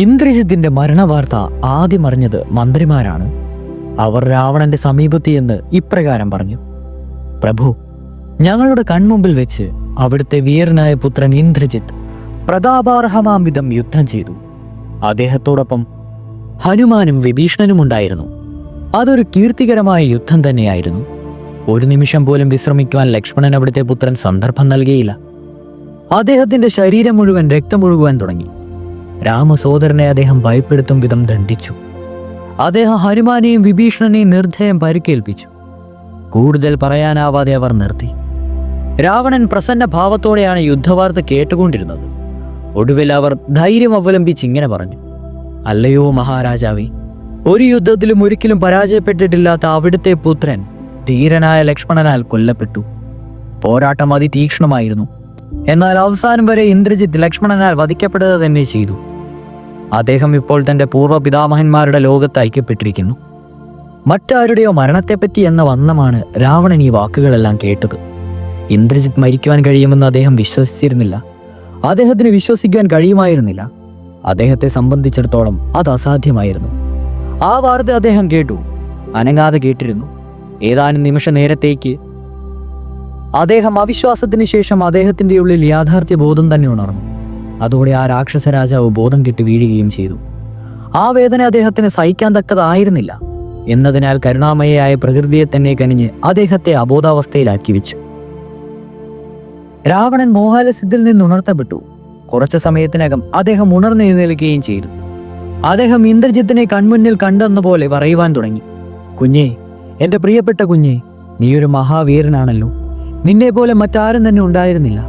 ഇന്ദ്രജിത്തിന്റെ മരണവാർത്ത ആദ്യം അറിഞ്ഞത് മന്ത്രിമാരാണ്. അവർ രാവണന്റെ സമീപത്ത് എന്ന് ഇപ്രകാരം പറഞ്ഞു: പ്രഭു, ഞങ്ങളുടെ കൺമുമ്പിൽ വെച്ച് അവിടുത്തെ വീരനായ പുത്രൻ ഇന്ദ്രജിത്ത് പ്രതാപാർഹമാം വിധം യുദ്ധം ചെയ്തു. അദ്ദേഹത്തോടൊപ്പം ഹനുമാനും വിഭീഷണനും ഉണ്ടായിരുന്നു. അതൊരു കീർത്തികരമായ യുദ്ധം തന്നെയായിരുന്നു. ഒരു നിമിഷം പോലും വിശ്രമിക്കുവാൻ ലക്ഷ്മണൻ അവിടുത്തെ പുത്രൻ സന്ദർഭം നൽകിയില്ല. അദ്ദേഹത്തിന്റെ ശരീരം മുഴുവൻ രക്തമൊഴുകുവാൻ തുടങ്ങി. രാമസോദരനെ അദ്ദേഹം ഭയപ്പെടുത്തും വിധം ദണ്ഡിച്ചു. അദ്ദേഹം ഹനുമാനെയും വിഭീഷണനെയും നിർദ്ധയം പരിക്കേൽപ്പിച്ചു. കൂടുതൽ പറയാനാവാതെ അവർ നിർത്തി. രാവണൻ പ്രസന്ന ഭാവത്തോടെയാണ് യുദ്ധവാർത്ത കേട്ടുകൊണ്ടിരുന്നത്. ഒടുവിൽ അവർ ധൈര്യം അവലംബിച്ച് ഇങ്ങനെ പറഞ്ഞു: അല്ലയോ മഹാരാജാവേ, ഒരു യുദ്ധത്തിലും ഒരിക്കലും പരാജയപ്പെട്ടിട്ടില്ലാത്ത അവിടുത്തെ പുത്രൻ ധീരനായ ലക്ഷ്മണനാൽ കൊല്ലപ്പെട്ടു. പോരാട്ടം അതിതീക്ഷ്ണമായിരുന്നു. എന്നാൽ അവസാനം വരെ ഇന്ദ്രജിത്ത് ലക്ഷ്മണനാൽ വധിക്കപ്പെടുക തന്നെ ചെയ്തു. അദ്ദേഹം ഇപ്പോൾ തൻ്റെ പൂർവ്വ പിതാമഹന്മാരുടെ ലോകത്ത് ഐക്യപ്പെട്ടിരിക്കുന്നു. മറ്റാരുടെയോ മരണത്തെപ്പറ്റി എന്ന വന്നമാണ് രാവണൻ ഈ വാക്കുകളെല്ലാം കേട്ടത്. ഇന്ദ്രജിത്ത് മരിക്കുവാൻ കഴിയുമെന്ന് അദ്ദേഹം വിശ്വസിച്ചിരുന്നില്ല. അദ്ദേഹത്തിന് വിശ്വസിക്കാൻ കഴിയുമായിരുന്നില്ല. അദ്ദേഹത്തെ സംബന്ധിച്ചിടത്തോളം അത് അസാധ്യമായിരുന്നു. ആ വാർത്ത അദ്ദേഹം കേട്ടു, അനങ്ങാതെ കേട്ടിരുന്നു. ഏതാനും നിമിഷ നേരത്തേക്ക് അദ്ദേഹം അവിശ്വാസത്തിന് ശേഷം അദ്ദേഹത്തിൻ്റെ ഉള്ളിൽ യാഥാർത്ഥ്യ ബോധം തന്നെ ഉണർന്നു. അതോടെ ആ രാക്ഷസ രാജാവ് ബോധം കെട്ട് വീഴുകയും ചെയ്തു. ആ വേദന അദ്ദേഹത്തിന് സഹിക്കാൻ തക്കതായിരുന്നില്ല എന്നതിനാൽ കരുണാമയയായ പ്രകൃതിയെ തന്നെ കനിഞ്ഞ് അദ്ദേഹത്തെ അബോധാവസ്ഥയിലാക്കി വെച്ചു. രാവണൻ മോഹാലസ്യത്തിൽ നിന്ന് ഉണർത്തപ്പെട്ടു. കുറച്ചു സമയത്തിനകം അദ്ദേഹം ഉണർന്നെഴുന്നേൽക്കുകയും ചെയ്തു. അദ്ദേഹം ഇന്ദ്രജിത്തിനെ കൺമുന്നിൽ കണ്ടെന്ന പോലെ പറയുവാൻ തുടങ്ങി: കുഞ്ഞേ, എൻ്റെ പ്രിയപ്പെട്ട കുഞ്ഞേ, നീ ഒരു മഹാവീരനാണല്ലോ. നിന്നെ പോലെ മറ്റാരും തന്നെ ഉണ്ടായിരുന്നില്ല.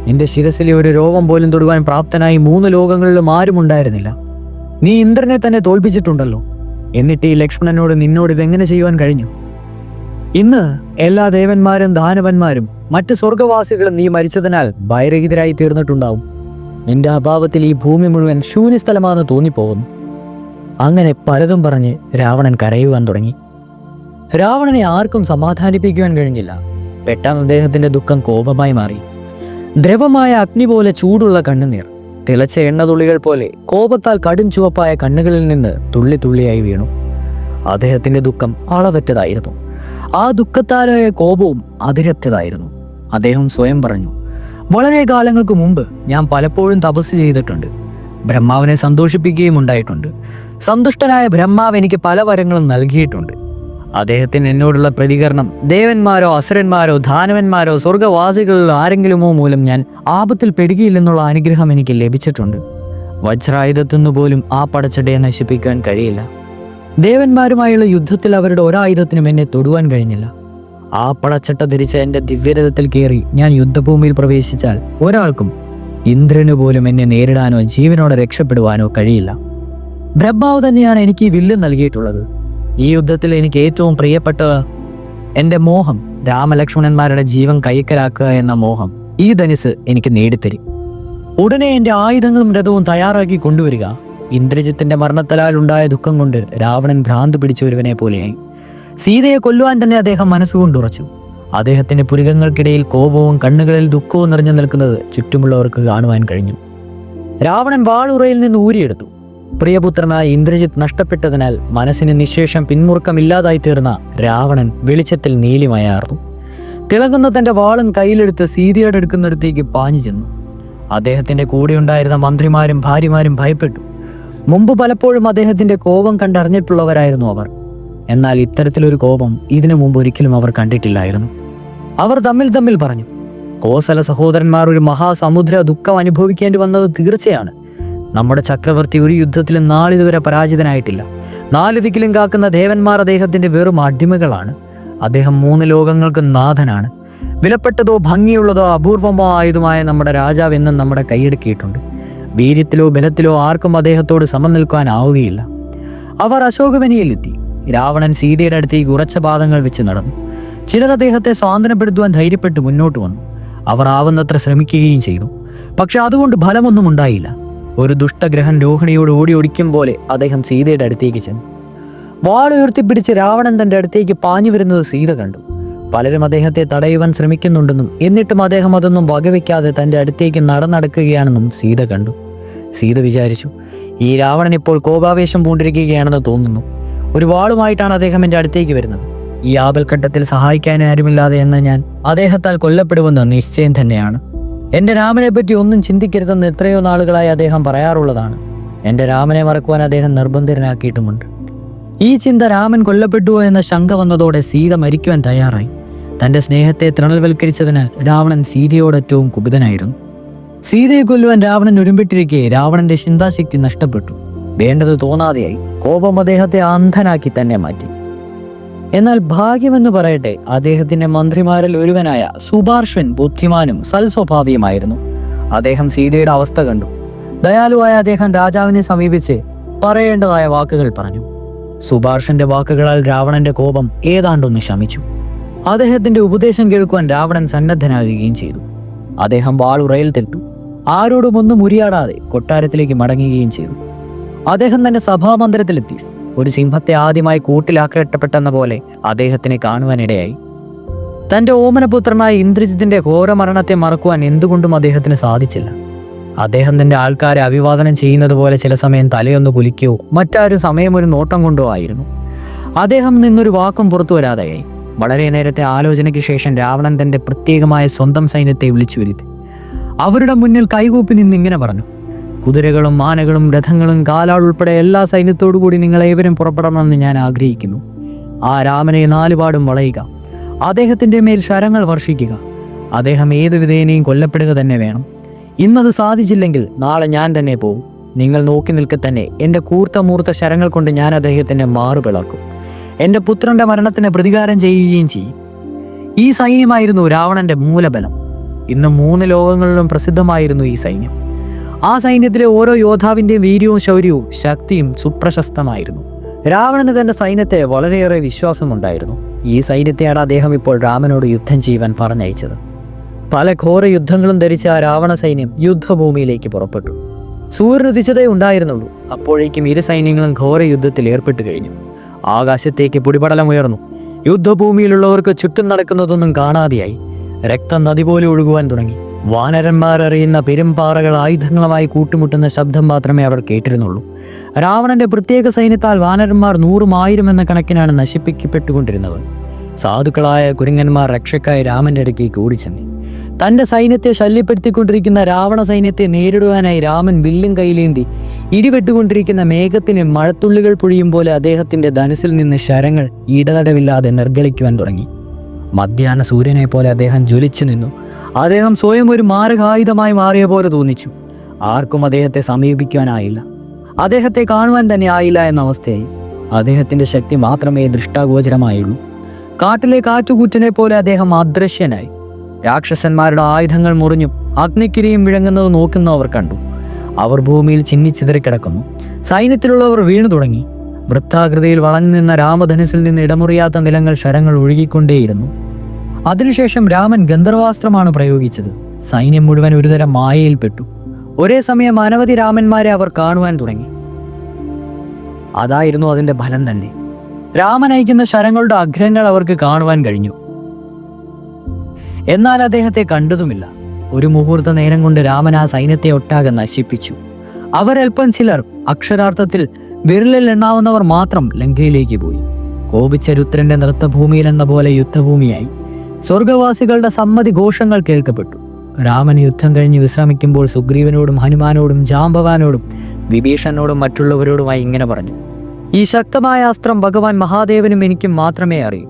നിന്റെ ശിരസിലെ ഒരു രോഗം പോലും തൊടുവാൻ പ്രാപ്തനായി 3 ലോകങ്ങളിലും ആരും ഉണ്ടായിരുന്നില്ല. നീ ഇന്ദ്രനെ തന്നെ തോൽപ്പിച്ചിട്ടുണ്ടല്ലോ. എന്നിട്ട് ഈ ലക്ഷ്മണനോട് നിന്നോട് ഇതെങ്ങനെ ചെയ്യുവാൻ കഴിഞ്ഞു? ഇന്ന് എല്ലാ ദേവന്മാരും ദാനവന്മാരും മറ്റ് സ്വർഗവാസികളും നീ മരിച്ചതിനാൽ ഭയരഹിതരായി തീർന്നിട്ടുണ്ടാവും. നിന്റെ അഭാവത്തിൽ ഈ ഭൂമി മുഴുവൻ ശൂന്യസ്ഥലമാണെന്ന് തോന്നിപ്പോകുന്നു. അങ്ങനെ പലതും പറഞ്ഞ് രാവണൻ കരയുവാൻ തുടങ്ങി. രാവണനെ ആർക്കും സമാധാനിപ്പിക്കുവാൻ കഴിഞ്ഞില്ല. പെട്ടെന്ന് അദ്ദേഹത്തിന്റെ ദുഃഖം കോപമായി മാറി. ദ്രവമായ അഗ്നി പോലെ ചൂടുള്ള കണ്ണുനീർ തിളച്ച എണ്ണതുള്ളികൾ പോലെ കോപത്താൽ കടും ചുവപ്പായ കണ്ണുകളിൽ നിന്ന് തുള്ളി തുള്ളിയായി വീണു. അദ്ദേഹത്തിന്റെ ദുഃഖം അളവറ്റതായിരുന്നു. ആ ദുഃഖത്താലായ കോപവും അതിരറ്റതായിരുന്നു. അദ്ദേഹം സ്വയം പറഞ്ഞു: വളരെ കാലങ്ങൾക്ക് മുമ്പ് ഞാൻ പലപ്പോഴും തപസ് ചെയ്തിട്ടുണ്ട്. ബ്രഹ്മാവിനെ സന്തോഷിപ്പിക്കുകയും ഉണ്ടായിട്ടുണ്ട്. സന്തുഷ്ടനായ ബ്രഹ്മാവ് എനിക്ക് പല വരങ്ങളും നൽകിയിട്ടുണ്ട്. അദ്ദേഹത്തിന് എന്നോടുള്ള പ്രതികരണം ദേവന്മാരോ അസുരന്മാരോ ദാനവന്മാരോ സ്വർഗവാസികളിലോ ആരെങ്കിലുമോ മൂലം ഞാൻ ആപത്തിൽ പെടുകയില്ലെന്നുള്ള അനുഗ്രഹം എനിക്ക് ലഭിച്ചിട്ടുണ്ട്. വജ്രായുധത്തിനു പോലും ആ പടച്ചടയെ നശിപ്പിക്കാൻ കഴിയില്ല. ദേവന്മാരുമായുള്ള യുദ്ധത്തിൽ അവരുടെ ഒരായുധത്തിനും എന്നെ തൊടുവാൻ കഴിഞ്ഞില്ല. ആ പടച്ചട്ട ധരിച്ച എൻ്റെ ദിവ്യരഥത്തിൽ കയറി ഞാൻ യുദ്ധഭൂമിയിൽ പ്രവേശിച്ചാൽ ഒരാൾക്കും, ഇന്ദ്രനു പോലും എന്നെ നേരിടാനോ ജീവനോടെ രക്ഷപ്പെടുവാനോ കഴിയില്ല. ബ്രഹ്മാവ് തന്നെയാണ് എനിക്ക് ഈ വില്ല് നൽകിയിട്ടുള്ളത്. ഈ യുദ്ധത്തിൽ എനിക്ക് ഏറ്റവും പ്രിയപ്പെട്ടത് എൻ്റെ മോഹം, രാമലക്ഷ്മണന്മാരുടെ ജീവൻ കൈക്കലാക്കുക എന്ന മോഹം ഈ ധനുസ് എനിക്ക് നേടിത്തരും. ഉടനെ എൻ്റെ ആയുധങ്ങളും രഥവും തയ്യാറാക്കി കൊണ്ടുവരിക. ഇന്ദ്രജിത്തിന്റെ മരണത്താൽ ഉണ്ടായ ദുഃഖം കൊണ്ട് രാവണൻ ഭ്രാന്ത് പിടിച്ച ഒരുവനെ പോലെയായി. സീതയെ കൊല്ലുവാൻ തന്നെ അദ്ദേഹം മനസ്സുകൊണ്ടുറച്ചു. അദ്ദേഹത്തിന്റെ പുരികങ്ങൾക്കിടയിൽ കോപവും കണ്ണുകളിൽ ദുഃഖവും നിറഞ്ഞു നിൽക്കുന്നത് ചുറ്റുമുള്ളവർക്ക് കാണുവാൻ കഴിഞ്ഞു. രാവണൻ വാളുറയിൽ നിന്ന് ഊരിയെടുത്തു. പ്രിയപുത്രനായ ഇന്ദ്രജിത്ത് നഷ്ടപ്പെട്ടതിനാൽ മനസ്സിന് നിശേഷം പിന്മുറുക്കമില്ലാതായി തീർന്ന രാവണൻ വെളിച്ചത്തിൽ നീലിമയാർന്നു. തിളങ്ങുന്ന തന്റെ വാളും കയ്യിലെടുത്ത് സീതയുടെ എടുക്കുന്നിടത്തേക്ക് പാഞ്ഞു ചെന്നു. അദ്ദേഹത്തിന്റെ കൂടെയുണ്ടായിരുന്ന മന്ത്രിമാരും ഭാര്യമാരും ഭയപ്പെട്ടു. മുമ്പ് പലപ്പോഴും അദ്ദേഹത്തിന്റെ കോപം കണ്ടറിഞ്ഞിട്ടുള്ളവരായിരുന്നു അവർ. എന്നാൽ ഇത്തരത്തിലൊരു കോപം ഇതിനു മുമ്പ് ഒരിക്കലും അവർ കണ്ടിട്ടില്ലായിരുന്നു. അവർ തമ്മിൽ പറഞ്ഞു: കോസല സഹോദരന്മാർ ഒരു മഹാസമുദ്ര ദുഃഖം അനുഭവിക്കേണ്ടി വന്നത് തീർച്ചയാണ്. നമ്മുടെ ചക്രവർത്തി ഒരു യുദ്ധത്തിലും നാളിതുവരെ പരാജിതനായിട്ടില്ല. 4 ദിക്കിലും കാക്കുന്ന ദേവന്മാർ അദ്ദേഹത്തിന്റെ വെറും അടിമകളാണ്. അദ്ദേഹം 3 ലോകങ്ങൾക്ക് നാഥനാണ്. വിലപ്പെട്ടതോ ഭംഗിയുള്ളതോ അപൂർവമോ ആയതുമായ നമ്മുടെ രാജാവ് എന്നും നമ്മുടെ കൈയടക്കിയിട്ടുണ്ട്. വീര്യത്തിലോ ബലത്തിലോ ആർക്കും അദ്ദേഹത്തോട് സമം നിൽക്കാനാവുകയില്ല. അവർ അശോകവനിയിലെത്തി. രാവണൻ സീതയുടെ അടുത്തേക്ക് ഉറച്ച പാദങ്ങൾ വെച്ച് നടന്നു. ചിലർ അദ്ദേഹത്തെ സ്വാതന്ത്ര്യപ്പെടുത്തുവാൻ ധൈര്യപ്പെട്ട് മുന്നോട്ട് വന്നു. അവർ ആവുന്നത്ര ശ്രമിക്കുകയും ചെയ്തു. പക്ഷെ അതുകൊണ്ട് ഫലമൊന്നും ഉണ്ടായില്ല. ഒരു ദുഷ്ടഗ്രഹൻ രോഹിണിയോട് ഓടിക്കും പോലെ അദ്ദേഹം സീതയുടെ അടുത്തേക്ക് ചെന്നു. വാളുയർത്തിപ്പിടിച്ച് രാവണൻ തൻ്റെ അടുത്തേക്ക് പാഞ്ഞു വരുന്നത് സീത കണ്ടു. പലരും അദ്ദേഹത്തെ തടയുവാൻ ശ്രമിക്കുന്നുണ്ടെന്നും എന്നിട്ടും അദ്ദേഹം അതൊന്നും വകവയ്ക്കാതെ തൻ്റെ അടുത്തേക്ക് നടക്കുകയാണെന്നും സീത കണ്ടു. സീത വിചാരിച്ചു, ഈ രാവണൻ ഇപ്പോൾ കോപാവേശം പൂണ്ടിരിക്കുകയാണെന്ന് തോന്നുന്നു. ഒരു വാളുമായിട്ടാണ് അദ്ദേഹം എൻ്റെ അടുത്തേക്ക് വരുന്നത്. ഈ ആപൽഘട്ടത്തിൽ സഹായിക്കാൻ ആരുമില്ലാതെ എന്ന് ഞാൻ അദ്ദേഹത്താൽ കൊല്ലപ്പെടുമെന്ന് നിശ്ചയം തന്നെയാണ്. എൻ്റെ രാമനെ പറ്റി ഒന്നും ചിന്തിക്കരുതെന്ന് എത്രയോ നാളുകളായി അദ്ദേഹം പറയാറുള്ളതാണ്. എൻ്റെ രാമനെ മറക്കുവാൻ അദ്ദേഹം നിർബന്ധിതനാക്കിയിട്ടുമുണ്ട്. ഈ ചിന്ത രാമൻ കൊല്ലപ്പെട്ടുവോ എന്ന ശങ്ക വന്നതോടെ സീത മരിക്കുവാൻ തയ്യാറായി. തൻ്റെ സ്നേഹത്തെ തൃണൽവൽക്കരിച്ചതിനാൽ രാവണൻ സീതയോടേറ്റവും കുപിതനായിരുന്നു. സീതയെ കൊല്ലുവാൻ രാവണൻ ഒരുമ്പിട്ടിരിക്കെ രാവണന്റെ ചിന്താശക്തി നഷ്ടപ്പെട്ടു. വേണ്ടത് തോന്നാതെയായി. കോപം അദ്ദേഹത്തെ അന്ധനാക്കി തന്നെ മാറ്റി. എന്നാൽ ഭാഗ്യമെന്ന് പറയട്ടെ, അദ്ദേഹത്തിന്റെ മന്ത്രിമാരിൽ ഒരുവനായ സുപാർശ്വൻ ബുദ്ധിമാനും സൽസ്വഭാവിയുമായിരുന്നു. അദ്ദേഹം സീതയുടെ അവസ്ഥ കണ്ടു. ദയാലുവായ അദ്ദേഹം രാജാവിനെ സമീപിച്ച് പറയേണ്ടതായ വാക്കുകൾ പറഞ്ഞു. സുപാർശ്വന്റെ വാക്കുകളാൽ രാവണന്റെ കോപം ഏതാണ്ടൊന്ന് ശമിച്ചു. അദ്ദേഹത്തിന്റെ ഉപദേശം കേൾക്കുവാൻ രാവണൻ സന്നദ്ധനാകുകയും ചെയ്തു. അദ്ദേഹം വാളുറയിൽ തെറ്റു. ആരോടും ഒന്നും ഉരിയാടാതെ കൊട്ടാരത്തിലേക്ക് മടങ്ങുകയും ചെയ്തു. അദ്ദേഹം തന്റെ സഭാമന്ദിരത്തിലെത്തി. ഒരു സിംഹത്തെ ആദ്യമായി കൂട്ടിലാക്കപ്പെട്ടെന്ന പോലെ അദ്ദേഹത്തിനെ കാണുവാനിടയായി. തന്റെ ഓമനപുത്രനായ ഇന്ദ്രജിത്തിന്റെ ഘോരമരണത്തെ മറക്കുവാൻ എന്തുകൊണ്ടും അദ്ദേഹത്തിന് സാധിച്ചില്ല. അദ്ദേഹം തന്റെ ആൾക്കാരെ അഭിവാദനം ചെയ്യുന്നത് പോലെ ചില സമയം തലയൊന്ന് കുലിക്കുകയോ മറ്റാരും സമയം ഒരു നോട്ടം കൊണ്ടോ ആയിരുന്നു. അദ്ദേഹം നിന്നൊരു വാക്കും പുറത്തു വരാതെയായി. വളരെ നേരത്തെ ആലോചനയ്ക്ക് ശേഷം രാവണൻ തന്റെ പ്രത്യേകമായ സ്വന്തം സൈന്യത്തെ വിളിച്ചു വരുത്തി. അവരുടെ മുന്നിൽ കൈകൂപ്പി നിന്നിങ്ങനെ പറഞ്ഞു, കുതിരകളും ആനകളും രഥങ്ങളും കാലാൾ ഉൾപ്പെടെ എല്ലാ സൈന്യത്തോടു കൂടി നിങ്ങളേവരും പുറപ്പെടണമെന്ന് ഞാൻ ആഗ്രഹിക്കുന്നു. ആ രാമനെ നാലുപാടും വളയുക. അദ്ദേഹത്തിൻ്റെ മേൽ ശരങ്ങൾ വർഷിക്കുക. അദ്ദേഹം ഏതു വിധേനയും കൊല്ലപ്പെടുക തന്നെ വേണം. ഇന്നത് സാധിച്ചില്ലെങ്കിൽ നാളെ ഞാൻ തന്നെ പോകും. നിങ്ങൾ നോക്കി നിൽക്കെ തന്നെ എൻ്റെ കൂർത്ത മൂർത്ത ശരങ്ങൾ കൊണ്ട് ഞാൻ അദ്ദേഹത്തിൻ്റെ മാറു പിളർക്കും. എൻ്റെ പുത്രൻ്റെ മരണത്തിന് പ്രതികാരം ചെയ്യുകയും ചെയ്യും. ഈ സൈന്യമായിരുന്നു രാവണന്റെ മൂലബലം. ഇന്ന് 3 ലോകങ്ങളിലും പ്രസിദ്ധമായിരുന്നു ഈ സൈന്യം. ആ സൈന്യത്തിലെ ഓരോ യോദ്ധാവിൻ്റെയും വീര്യവും ശൗര്യവും ശക്തിയും സുപ്രശസ്തമായിരുന്നു. രാവണന് തന്റെ സൈന്യത്തെ വളരെയേറെ വിശ്വാസമുണ്ടായിരുന്നു. ഈ സൈന്യത്തെയാണ് അദ്ദേഹം ഇപ്പോൾ രാമനോട് യുദ്ധം ചെയ്യുവാൻ പറഞ്ഞയച്ചത്. പല ഘോര യുദ്ധങ്ങളും ധരിച്ച ആ രാവണ സൈന്യം യുദ്ധഭൂമിയിലേക്ക് പുറപ്പെട്ടു. സൂര്യൻ ഉദിച്ചതേ ഉണ്ടായിരുന്നുള്ളൂ. അപ്പോഴേക്കും ഇരു സൈന്യങ്ങളും ഘോര യുദ്ധത്തിൽ ഏർപ്പെട്ടു കഴിഞ്ഞു. ആകാശത്തേക്ക് പൊടിപടലം ഉയർന്നു. യുദ്ധഭൂമിയിലുള്ളവർക്ക് ചുറ്റും നടക്കുന്നതൊന്നും കാണാതെയായി. രക്തം നദി പോലെ ഒഴുകുവാൻ തുടങ്ങി. വാനരന്മാർ എറിയുന്ന പെരുമ്പാറകൾ ആയുധങ്ങളുമായി കൂട്ടുമുട്ടുന്ന ശബ്ദം മാത്രമേ അവർ കേട്ടിരുന്നുള്ളൂ. രാവണന്റെ പ്രത്യേക സൈന്യത്താൽ വാനരന്മാർ 100,000 എന്ന കണക്കിനാണ് നശിപ്പിക്കപ്പെട്ടുകൊണ്ടിരുന്നത്. സാധുക്കളായ കുരങ്ങന്മാർ രക്ഷക്കായി രാമന്റെ അടുക്കേക്ക് ഓടിച്ചെന്നി. തന്റെ സൈന്യത്തെ ശല്യപ്പെടുത്തിക്കൊണ്ടിരിക്കുന്ന രാവണ സൈന്യത്തെ നേരിടുവാനായി രാമൻ വില്ലും കൈയിലേന്തി ഇടിവെട്ടുകൊണ്ടിരിക്കുന്ന മേഘത്തിന് മഴത്തുള്ളികൾ പൊഴിയും പോലെ അദ്ദേഹത്തിന്റെ ധനുസിൽ നിന്ന് ശരങ്ങൾ ഇടതടവില്ലാതെ നിർഗളിക്കുവാൻ തുടങ്ങി. മധ്യാഹ്ന സൂര്യനെ പോലെ അദ്ദേഹം ജ്വലിച്ചു നിന്നു. അദ്ദേഹം സ്വയം ഒരു മാരകായുധമായി മാറിയ പോലെ തോന്നിച്ചു. ആർക്കും അദ്ദേഹത്തെ സമീപിക്കുവാനായില്ല. അദ്ദേഹത്തെ കാണുവാൻ തന്നെ ആയില്ല എന്ന അവസ്ഥയായി. അദ്ദേഹത്തിന്റെ ശക്തി മാത്രമേ ദൃഷ്ടാഗോചരമായുള്ളൂ. കാട്ടിലെ കാറ്റുകൂറ്റനെ പോലെ അദ്ദേഹം അദൃശ്യനായി. രാക്ഷസന്മാരുടെ ആയുധങ്ങൾ മുറിഞ്ഞും അഗ്നിക്കിരിയും വിഴങ്ങുന്നത് നോക്കുന്നവർ കണ്ടു. അവർ ഭൂമിയിൽ ചിന്നിച്ചിതറിക്കിടക്കുന്നു. സൈന്യത്തിലുള്ളവർ വീണു തുടങ്ങി. വൃത്താകൃതിയിൽ വളഞ്ഞു നിന്ന രാമധനുസിൽ നിന്ന് ഇടമുറിയാത്ത നിലങ്ങൾ ശരങ്ങൾ ഒഴുകിക്കൊണ്ടേയിരുന്നു. അതിനുശേഷം രാമൻ ഗന്ധർവാസ്ത്രമാണ് പ്രയോഗിച്ചത്. സൈന്യം മുഴുവൻ ഒരുതരം മായയിൽപ്പെട്ടു. ഒരേ സമയം അനവധി രാമന്മാരെ അവർ കാണുവാൻ തുടങ്ങി. അതായിരുന്നു അതിന്റെ ഫലം തന്നെ. രാമൻ അയക്കുന്ന ശരങ്ങളുടെ അഗ്രങ്ങൾ അവർക്ക് കാണുവാൻ കഴിഞ്ഞു. എന്നാൽ അദ്ദേഹത്തെ കണ്ടതുമില്ല. ഒരു മുഹൂർത്ത നേരം കൊണ്ട് രാമൻ ആ സൈന്യത്തെ ഒട്ടാകെ നശിപ്പിച്ചു. അവരൽപ്പം ചിലർ, അക്ഷരാർത്ഥത്തിൽ വിരലിൽ എണ്ണാവുന്നവർ മാത്രം ലങ്കയിലേക്ക് പോയി. കോപിച്ച രുദ്രന്റെ നൃത്തഭൂമിയിൽ എന്ന പോലെ യുദ്ധഭൂമിയായി. സ്വർഗവാസികളുടെ സമ്മതി ഘോഷങ്ങൾ കേൾക്കപ്പെട്ടു. രാമൻ യുദ്ധം കഴിഞ്ഞ് വിശ്രമിക്കുമ്പോൾ സുഗ്രീവനോടും ഹനുമാനോടും ജാംബവാനോടും വിഭീഷണനോടും മറ്റുള്ളവരോടുമായി ഇങ്ങനെ പറഞ്ഞു: ഈ ശക്തമായ അസ്ത്രം ഭഗവാൻ മഹാദേവനും എനിക്കും മാത്രമേ അറിയൂ.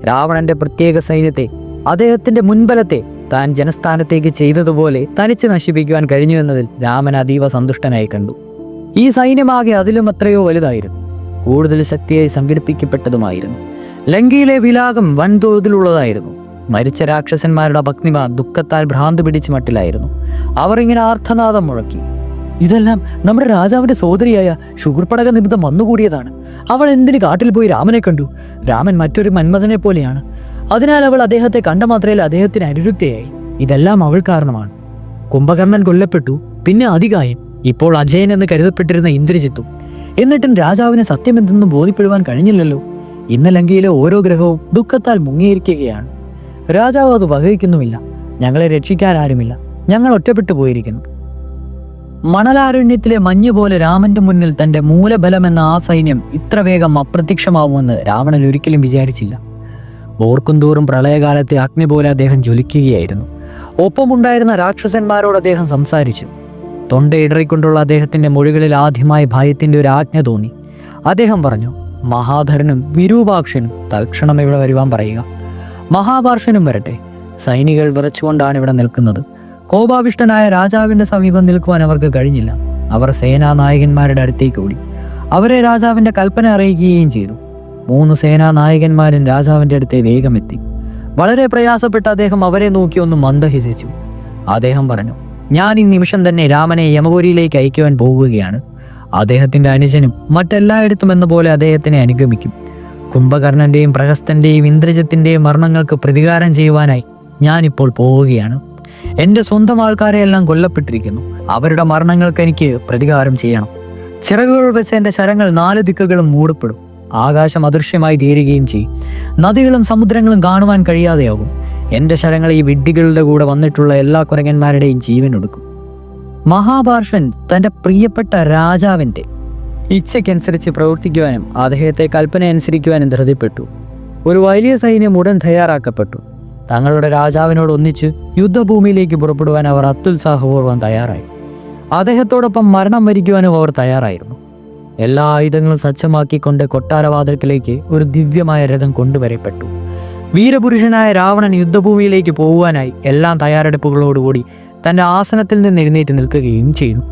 രാവണന്റെ പ്രത്യേക സൈന്യത്തെ, അദ്ദേഹത്തിന്റെ മുൻബലത്തെ താൻ ജനസ്ഥാനത്തേക്ക് ചെയ്തതുപോലെ തനിച്ച് നശിപ്പിക്കുവാൻ കഴിഞ്ഞു എന്നതിൽ രാമൻ അതീവ സന്തുഷ്ടനായി കണ്ടു. ഈ സൈന്യമാകെ അതിലും എത്രയോ വലുതായിരുന്നു. കൂടുതൽ ശക്തിയായി സംഘടിപ്പിക്കപ്പെട്ടതുമായിരുന്നു. ലങ്കയിലെ വിലാകം വൻതോതിലുള്ളതായിരുന്നു. മരിച്ച രാക്ഷസന്മാരുടെ ഭഗ്നിമാർ ദുഃഖത്താൽ ഭ്രാന്ത് പിടിച്ച് മട്ടിലായിരുന്നു. അവർ ഇങ്ങനെ ആർത്തനാദം മുഴക്കി: ഇതെല്ലാം നമ്മുടെ രാജാവിന്റെ സോദരിയായ ശൂർപ്പണഖ നിമിത്തം വന്നുകൂടിയതാണ്. അവൾ എന്തിന് കാട്ടിൽ പോയി രാമനെ കണ്ടു? രാമൻ മറ്റൊരു മന്മഥനെ പോലെയാണ്. അതിനാൽ അവൾ അദ്ദേഹത്തെ കണ്ട മാത്രയിൽ അദ്ദേഹത്തിന് അനുരുക്തയായി. ഇതെല്ലാം അവൾ കാരണമാണ്. കുംഭകർണൻ കൊല്ലപ്പെട്ടു. പിന്നെ അതികായം. ഇപ്പോൾ അജയൻ എന്ന് കരുതപ്പെട്ടിരുന്ന ഇന്ദ്രജിത്തും. എന്നിട്ടും രാജാവിന് സത്യമെന്തെന്ന് ബോധ്യപ്പെടുവാൻ കഴിഞ്ഞില്ലല്ലോ. ഇന്ന് ലങ്കയിലെ ഓരോ ഗ്രഹവും ദുഃഖത്താൽ മുങ്ങിയിരിക്കുകയാണ്. രാജാവ് അത് വഹിക്കുന്നുമില്ല. ഞങ്ങളെ രക്ഷിക്കാൻ ആരുമില്ല. ഞങ്ങൾ ഒറ്റപ്പെട്ടു പോയിരിക്കുന്നു. മണലാരണ്യത്തിലെ മഞ്ഞുപോലെ രാമന്റെ മുന്നിൽ തന്റെ മൂലബലമെന്ന ആ സൈന്യം ഇത്ര വേഗം അപ്രത്യക്ഷമാവുമെന്ന് രാവണൻ ഒരിക്കലും വിചാരിച്ചില്ല. ഓർക്കുന്തോറും പ്രളയകാലത്തെ അഗ്നി പോലെ അദ്ദേഹം ജ്വലിക്കുകയായിരുന്നു. ഒപ്പമുണ്ടായിരുന്ന രാക്ഷസന്മാരോട് അദ്ദേഹം സംസാരിച്ചു. തൊണ്ടയിടറിക്കൊണ്ടുള്ള അദ്ദേഹത്തിന്റെ മൊഴികളിൽ ആദ്യമായി ഭയത്തിന്റെ ഒരു ആജ്ഞ തോന്നി. അദ്ദേഹം പറഞ്ഞു, മഹാധരനും വിരൂപാക്ഷനും തൽക്ഷണം ഇവിടെ വരുവാൻ പറയുക. മഹാപാർഷനും വരട്ടെ. സൈനികൾ വിറച്ചുകൊണ്ടാണ് ഇവിടെ നിൽക്കുന്നത്. കോപാവിഷ്ടനായ രാജാവിന്റെ സമീപം നിൽക്കുവാൻ അവർക്ക് കഴിഞ്ഞില്ല. അവർ സേനാനായകന്മാരുടെ അടുത്തേക്ക് ഓടി. അവരെ രാജാവിന്റെ കൽപ്പന അറിയിക്കുകയും ചെയ്തു. 3 സേനാനായകന്മാരും രാജാവിന്റെ അടുത്തേ വേഗമെത്തി. വളരെ പ്രയാസപ്പെട്ട് അദ്ദേഹം അവരെ നോക്കി ഒന്ന് മന്ദഹസിച്ചു. അദ്ദേഹം പറഞ്ഞു, ഞാൻ ഈ നിമിഷം തന്നെ രാമനെ യമപുരിയിലേക്ക് അയക്കുവാൻ പോകുകയാണ്. അദ്ദേഹത്തിന്റെ അനുജനും മറ്റെല്ലായിടത്തും എന്ന പോലെ അദ്ദേഹത്തിനെ അനുഗമിക്കും. കുംഭകർണന്റെയും പ്രഹസ്തന്റെയും ഇന്ദ്രജിത്തിന്റെയും മരണങ്ങൾക്ക് പ്രതികാരം ചെയ്യുവാനായി ഞാനിപ്പോൾ പോവുകയാണ്. എൻ്റെ സ്വന്തം ആൾക്കാരെയെല്ലാം കൊല്ലപ്പെട്ടിരിക്കുന്നു. അവരുടെ മരണങ്ങൾക്ക് എനിക്ക് പ്രതികാരം ചെയ്യണം. ചിറകുകൾ വെച്ച് എൻ്റെ ശരങ്ങൾ 4 ദിക്കുകളും മൂടപ്പെടും. ആകാശം അദൃശ്യമായി തീരുകയും ചെയ്യും. നദികളും സമുദ്രങ്ങളും കാണുവാൻ കഴിയാതെയാകും. എൻ്റെ ശരങ്ങൾ ഈ വിഡ്ഢികളുടെ കൂടെ വന്നിട്ടുള്ള എല്ലാ കുരങ്ങന്മാരുടെയും ജീവൻ എടുക്കും. മഹാപാർഷൻ തൻ്റെ പ്രിയപ്പെട്ട രാജാവിൻ്റെ ഇച്ഛയ്ക്കനുസരിച്ച് പ്രവർത്തിക്കുവാനും അദ്ദേഹത്തെ കൽപ്പന അനുസരിക്കുവാനും ധൃതിപ്പെട്ടു. ഒരു വലിയ സൈന്യം ഉടൻ തയ്യാറാക്കപ്പെട്ടു. തങ്ങളുടെ രാജാവിനോട് ഒന്നിച്ച് യുദ്ധഭൂമിയിലേക്ക് പുറപ്പെടുവാൻ അവർ അത്യുത്സാഹപൂർവ്വം തയ്യാറായി. അദ്ദേഹത്തോടൊപ്പം മരണം വരിക്കുവാനും അവർ തയ്യാറായിരുന്നു. എല്ലാ ആയുധങ്ങളും സജ്ജമാക്കിക്കൊണ്ട് കൊട്ടാരവാതിൽക്കലേക്ക് ഒരു ദിവ്യമായ രഥം കൊണ്ടുവരപ്പെട്ടു. വീരപുരുഷനായ രാവണൻ യുദ്ധഭൂമിയിലേക്ക് പോകുവാനായി എല്ലാ തയ്യാറെടുപ്പുകളോടുകൂടി തൻ്റെ ആസനത്തിൽ നിന്ന് എഴുന്നേറ്റ് നിൽക്കുകയും ചെയ്തു.